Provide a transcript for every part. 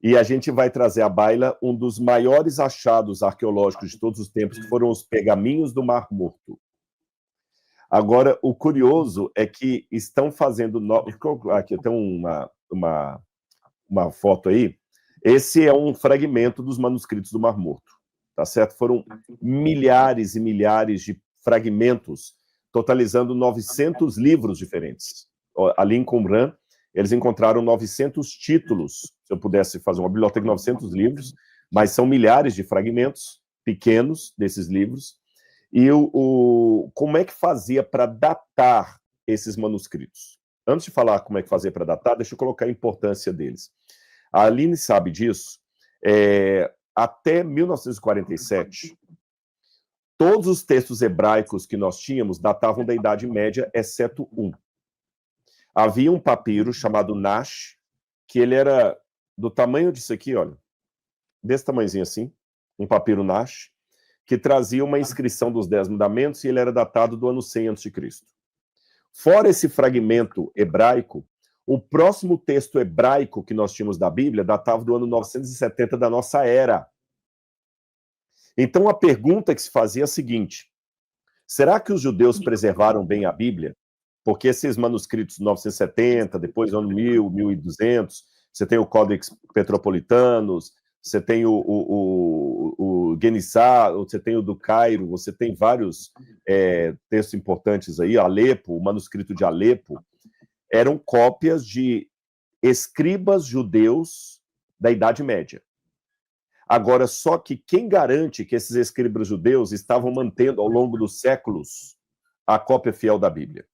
E a gente vai trazer à baila um dos maiores achados arqueológicos de todos os tempos, que foram os pergaminhos do Mar Morto. Agora, o curioso é que estão fazendo... Aqui tem uma foto aí. Esse é um fragmento dos manuscritos do Mar Morto, tá certo? Foram milhares e milhares de fragmentos, totalizando 900 livros diferentes. Ali em Qumran, eles encontraram 900 títulos, se eu pudesse fazer uma biblioteca de 900 livros, mas são milhares de fragmentos pequenos desses livros. E como é que fazia para datar esses manuscritos? Antes de falar como é que fazia para datar, deixa eu colocar a importância deles. A Aline sabe disso. Até 1947, todos os textos hebraicos que nós tínhamos datavam da Idade Média, exceto um. Havia um papiro chamado Nash, que ele era do tamanho disso aqui, olha, desse tamanhozinho assim, um papiro Nash, que trazia uma inscrição dos 10 mandamentos, e ele era datado do ano 100 a.C. Fora esse fragmento hebraico, o próximo texto hebraico que nós tínhamos da Bíblia datava do ano 970 da nossa era. Então a pergunta que se fazia é a seguinte: será que os judeus preservaram bem a Bíblia? Porque esses manuscritos de 970, depois do ano 1000, 1200, você tem o Codex Petropolitanos, você tem o Genizá, você tem o do Cairo, você tem vários textos importantes aí, Alepo, o manuscrito de Alepo, eram cópias de escribas judeus da Idade Média. Agora, só que quem garante que esses escribas judeus estavam mantendo, ao longo dos séculos, a cópia fiel da Bíblia?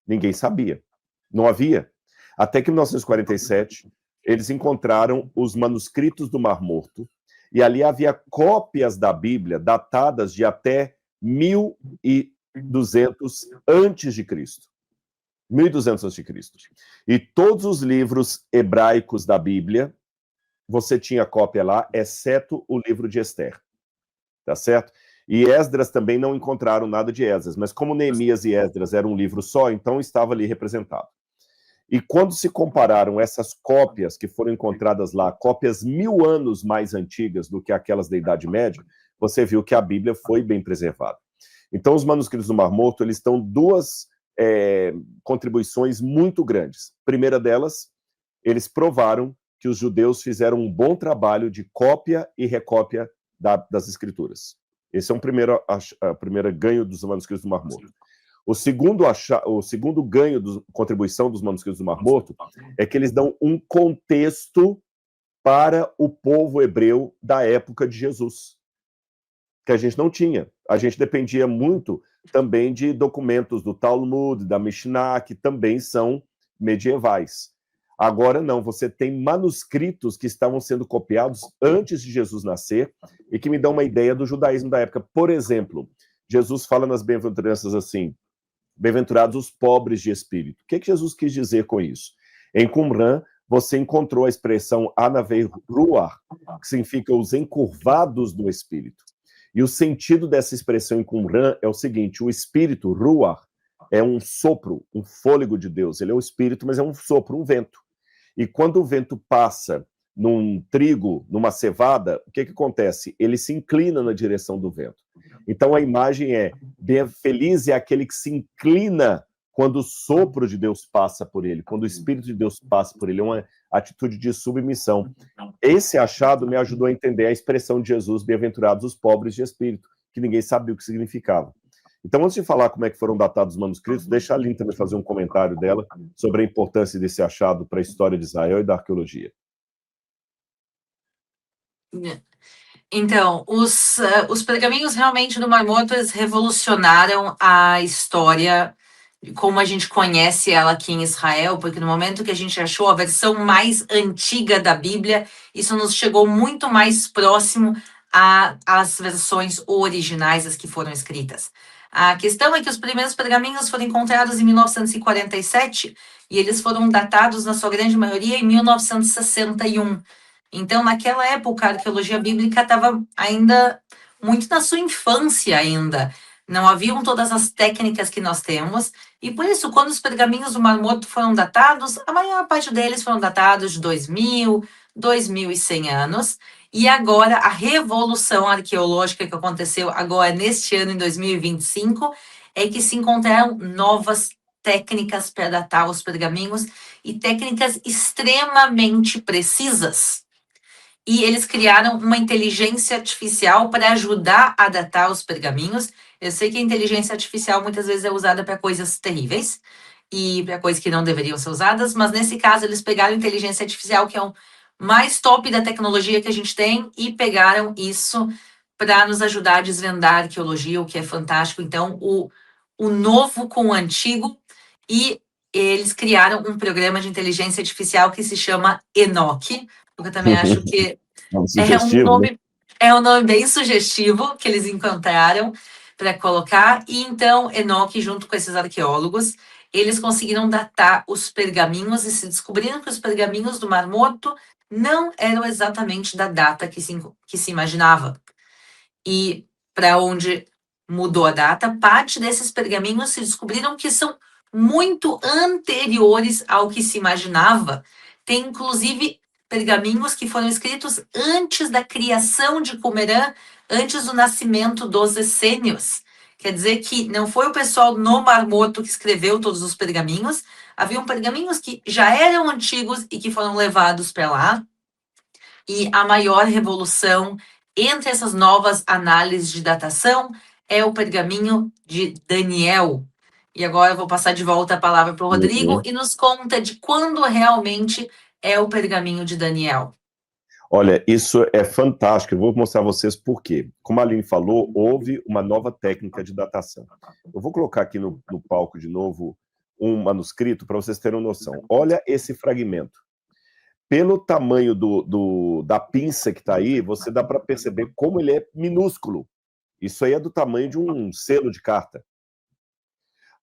Ninguém sabia. Não havia. Até que em 1947, eles encontraram os manuscritos do Mar Morto, e ali havia cópias da Bíblia datadas de até 1200 antes de Cristo. 1200 a.C. E todos os livros hebraicos da Bíblia, você tinha cópia lá, exceto o livro de Esther. Tá certo? E Esdras também não encontraram nada de Esdras, mas como Neemias e Esdras eram um livro só, então estava ali representado. E quando se compararam essas cópias que foram encontradas lá, cópias 1000 anos mais antigas do que aquelas da Idade Média, você viu que a Bíblia foi bem preservada. Então, os manuscritos do Mar Morto, eles estão duas contribuições muito grandes. Primeira delas, eles provaram que os judeus fizeram um bom trabalho de cópia e recópia das Escrituras. Esse é um primeiro ganho dos manuscritos do Mar Morto. O segundo ganho da contribuição dos manuscritos do Mar Morto é que eles dão um contexto para o povo hebreu da época de Jesus, que a gente não tinha. A gente dependia muito também de documentos do Talmud, da Mishnah, que também são medievais. Agora não, você tem manuscritos que estavam sendo copiados antes de Jesus nascer e que me dão uma ideia do judaísmo da época. Por exemplo, Jesus fala nas bem-aventuranças assim: bem-aventurados os pobres de espírito. O que Jesus quis dizer com isso? Em Qumran, você encontrou a expressão Anavei Ruach, que significa os encurvados do espírito. E o sentido dessa expressão em Qumran é o seguinte: o espírito, Ruach, é um sopro, um fôlego de Deus. Ele é o espírito, mas é um sopro, um vento. E quando o vento passa num trigo, numa cevada, o que acontece? Ele se inclina na direção do vento. Então a imagem é: feliz é aquele que se inclina quando o sopro de Deus passa por ele, quando o Espírito de Deus passa por ele. É uma atitude de submissão. Esse achado me ajudou a entender a expressão de Jesus: bem-aventurados os pobres de espírito, que ninguém sabia o que significava. Então, antes de falar como é que foram datados os manuscritos, deixa a Aline também fazer um comentário dela sobre a importância desse achado para a história de Israel e da arqueologia. Então, os pergaminhos realmente do Mar Morto, eles revolucionaram a história como a gente conhece ela aqui em Israel, porque no momento que a gente achou a versão mais antiga da Bíblia, isso nos chegou muito mais próximo às versões originais, as que foram escritas. A questão é que os primeiros pergaminhos foram encontrados em 1947 e eles foram datados, na sua grande maioria, em 1961. Então, naquela época, a arqueologia bíblica estava ainda muito na sua infância ainda. Não haviam todas as técnicas que nós temos, e por isso, quando os pergaminhos do Mar Morto foram datados, a maior parte deles foram datados de 2000, 2.100 anos, e agora a revolução arqueológica que aconteceu agora neste ano, em 2025, é que se encontraram novas técnicas para datar os pergaminhos e técnicas extremamente precisas. E eles criaram uma inteligência artificial para ajudar a datar os pergaminhos. Eu sei que a inteligência artificial muitas vezes é usada para coisas terríveis e para coisas que não deveriam ser usadas, mas nesse caso eles pegaram a inteligência artificial, que é o mais top da tecnologia que a gente tem, e pegaram isso para nos ajudar a desvendar a arqueologia, o que é fantástico. Então, o novo com o antigo, e eles criaram um programa de inteligência artificial que se chama Enoch, porque eu também acho que Sugestivo, né? é um nome bem sugestivo que eles encontraram para colocar. E então, Enoch, junto com esses arqueólogos, eles conseguiram datar os pergaminhos e se descobriram que os pergaminhos do Mar Morto não eram exatamente da data que se imaginava. E para onde mudou a data, parte desses pergaminhos se descobriram que são muito anteriores ao que se imaginava. Tem, inclusive, pergaminhos que foram escritos antes da criação de Qumran, antes do nascimento dos essênios. Quer dizer que não foi o pessoal no Mar Morto que escreveu todos os pergaminhos, haviam pergaminhos que já eram antigos e que foram levados para lá. E a maior revolução entre essas novas análises de datação é o pergaminho de Daniel. E agora eu vou passar de volta a palavra para o Rodrigo e nos conta de quando realmente é o pergaminho de Daniel. Olha, isso é fantástico. Eu vou mostrar a vocês por quê. Como a Aline falou, houve uma nova técnica de datação. Eu vou colocar aqui no palco de novo um manuscrito para vocês terem uma noção. Olha esse fragmento. Pelo tamanho da pinça que está aí, você dá para perceber como ele é minúsculo. Isso aí é do tamanho de um selo de carta.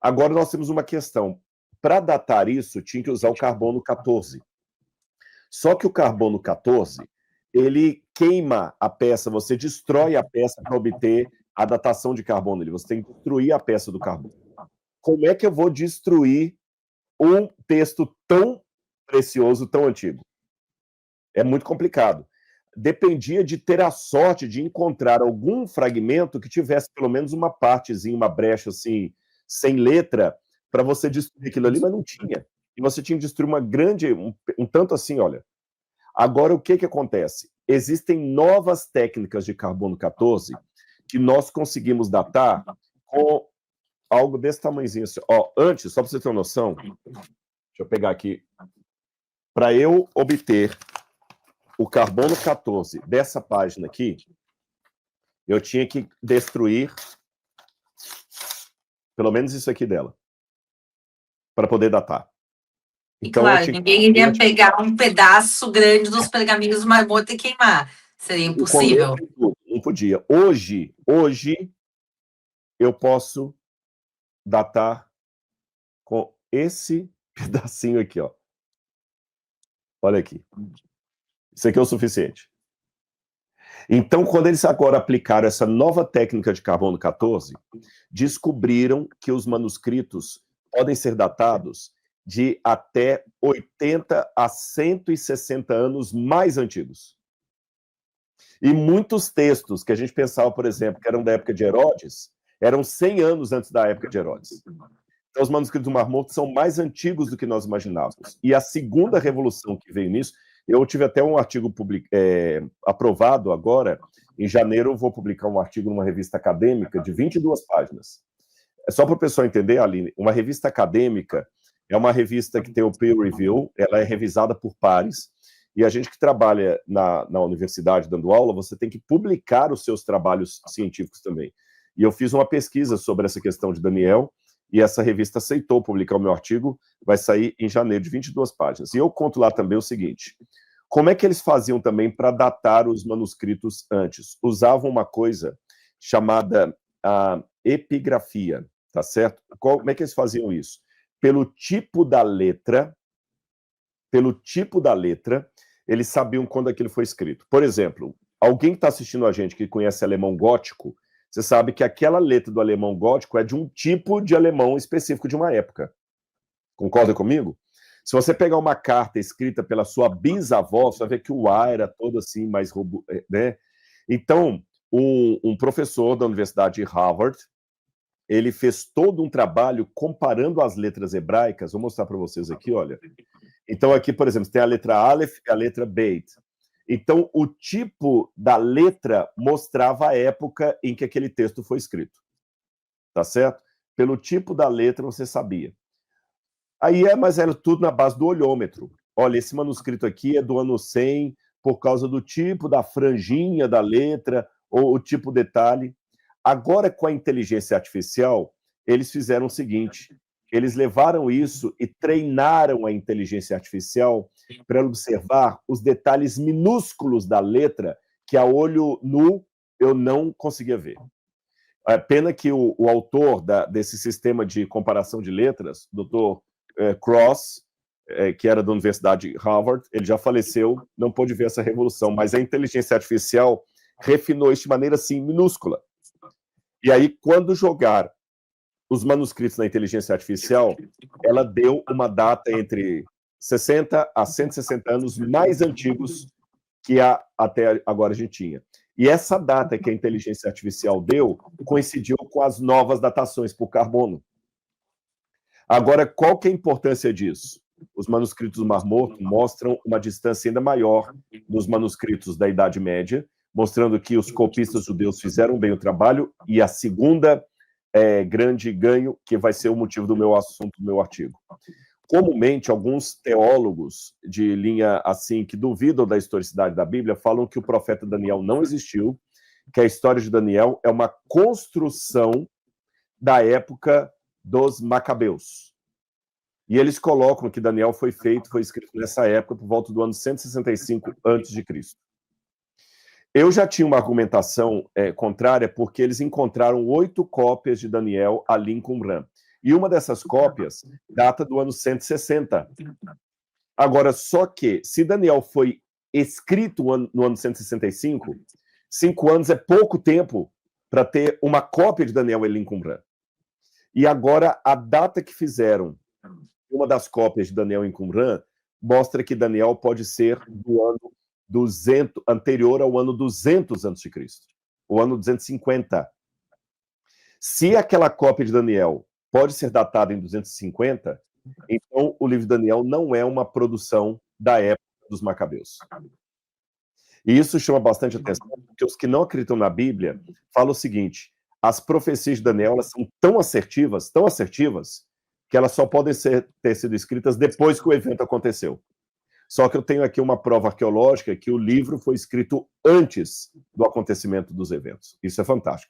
Agora nós temos uma questão. Para datar isso, tinha que usar o carbono 14. Só que o carbono 14, ele queima a peça, você destrói a peça para obter a datação de carbono. Você tem que destruir a peça do carbono. Como é que eu vou destruir um texto tão precioso, tão antigo? É muito complicado. Dependia de ter a sorte de encontrar algum fragmento que tivesse pelo menos uma partezinha, uma brecha assim, sem letra, para você destruir aquilo ali, mas não tinha. E você tinha que destruir uma grande, um tanto assim, olha. Agora, o que acontece? Existem novas técnicas de carbono 14 que nós conseguimos datar com algo desse tamanhozinho assim. Ó, antes, só para você ter uma noção, deixa eu pegar aqui. Para eu obter o carbono 14 dessa página aqui, eu tinha que destruir pelo menos isso aqui dela, para poder datar. Então, claro, ninguém iria pegar um pedaço grande dos pergaminhos do Mar Morto e queimar. Seria impossível. Não podia. Hoje, eu posso datar com esse pedacinho aqui, ó. Olha aqui. Isso aqui é o suficiente. Então, quando eles agora aplicaram essa nova técnica de carbono 14, descobriram que os manuscritos podem ser datados de até 80 a 160 anos mais antigos. E muitos textos que a gente pensava, por exemplo, que eram da época de Herodes, eram 100 anos antes da época de Herodes. Então, os manuscritos do Mar Morto são mais antigos do que nós imaginávamos. E a segunda revolução que veio nisso, eu tive até um artigo aprovado agora, em janeiro eu vou publicar um artigo numa revista acadêmica de 22 páginas. É só para o pessoal entender, Aline, uma revista acadêmica é uma revista que tem o peer review, ela é revisada por pares, e a gente que trabalha na universidade dando aula, você tem que publicar os seus trabalhos científicos também. E eu fiz uma pesquisa sobre essa questão de Daniel, e essa revista aceitou publicar o meu artigo, vai sair em janeiro, de 22 páginas. E eu conto lá também o seguinte, como é que eles faziam também para datar os manuscritos antes? Usavam uma coisa chamada epigrafia, tá certo? Como é que eles faziam isso? Pelo tipo da letra, eles sabiam quando aquilo foi escrito. Por exemplo, alguém que está assistindo a gente que conhece alemão gótico, você sabe que aquela letra do alemão gótico é de um tipo de alemão específico de uma época. Concorda comigo? Se você pegar uma carta escrita pela sua bisavó, você vai ver que o A era todo assim, mais robusto, né? Então, um professor da Universidade de Harvard, ele fez todo um trabalho comparando as letras hebraicas. Vou mostrar para vocês aqui, olha. Então, aqui, por exemplo, tem a letra Aleph e a letra Beit. Então, o tipo da letra mostrava a época em que aquele texto foi escrito. Tá certo? Pelo tipo da letra, você sabia. Aí mas era tudo na base do olhômetro. Olha, esse manuscrito aqui é do ano 100, por causa do tipo da franjinha da letra, ou o tipo detalhe. Agora, com a inteligência artificial, eles fizeram o seguinte: eles levaram isso e treinaram a inteligência artificial para observar os detalhes minúsculos da letra que a olho nu eu não conseguia ver. É pena que o autor desse sistema de comparação de letras, Dr. Cross, que era da Universidade de Harvard, ele já faleceu, não pôde ver essa revolução, mas a inteligência artificial refinou isso de maneira, assim, minúscula. E aí, quando jogar os manuscritos na inteligência artificial, ela deu uma data entre 60 a 160 anos mais antigos que até agora a gente tinha. E essa data que a inteligência artificial deu coincidiu com as novas datações por carbono. Agora, qual que é a importância disso? Os manuscritos do Mar Morto mostram uma distância ainda maior dos manuscritos da Idade Média, mostrando que os copistas judeus fizeram bem o trabalho, e a segunda grande ganho, que vai ser o motivo do meu assunto, do meu artigo. Comumente, alguns teólogos de linha assim, que duvidam da historicidade da Bíblia, falam que o profeta Daniel não existiu, que a história de Daniel é uma construção da época dos Macabeus. E eles colocam que Daniel foi escrito nessa época, por volta do ano 165 a.C. Eu já tinha uma argumentação contrária, porque eles encontraram 8 cópias de Daniel ali em Qumran. E uma dessas cópias data do ano 160. Agora, só que, se Daniel foi escrito no ano 165, 5 anos é pouco tempo para ter uma cópia de Daniel ali em Qumran. E agora, a data que fizeram uma das cópias de Daniel em Qumran mostra que Daniel pode ser do ano 200, anterior ao ano 200 a.C., o ano 250. Se aquela cópia de Daniel pode ser datada em 250, então o livro de Daniel não é uma produção da época dos Macabeus. E isso chama bastante atenção, porque os que não acreditam na Bíblia falam o seguinte: as profecias de Daniel, elas são tão assertivas, que elas só podem ter sido escritas depois que o evento aconteceu. Só que eu tenho aqui uma prova arqueológica que o livro foi escrito antes do acontecimento dos eventos. Isso é fantástico.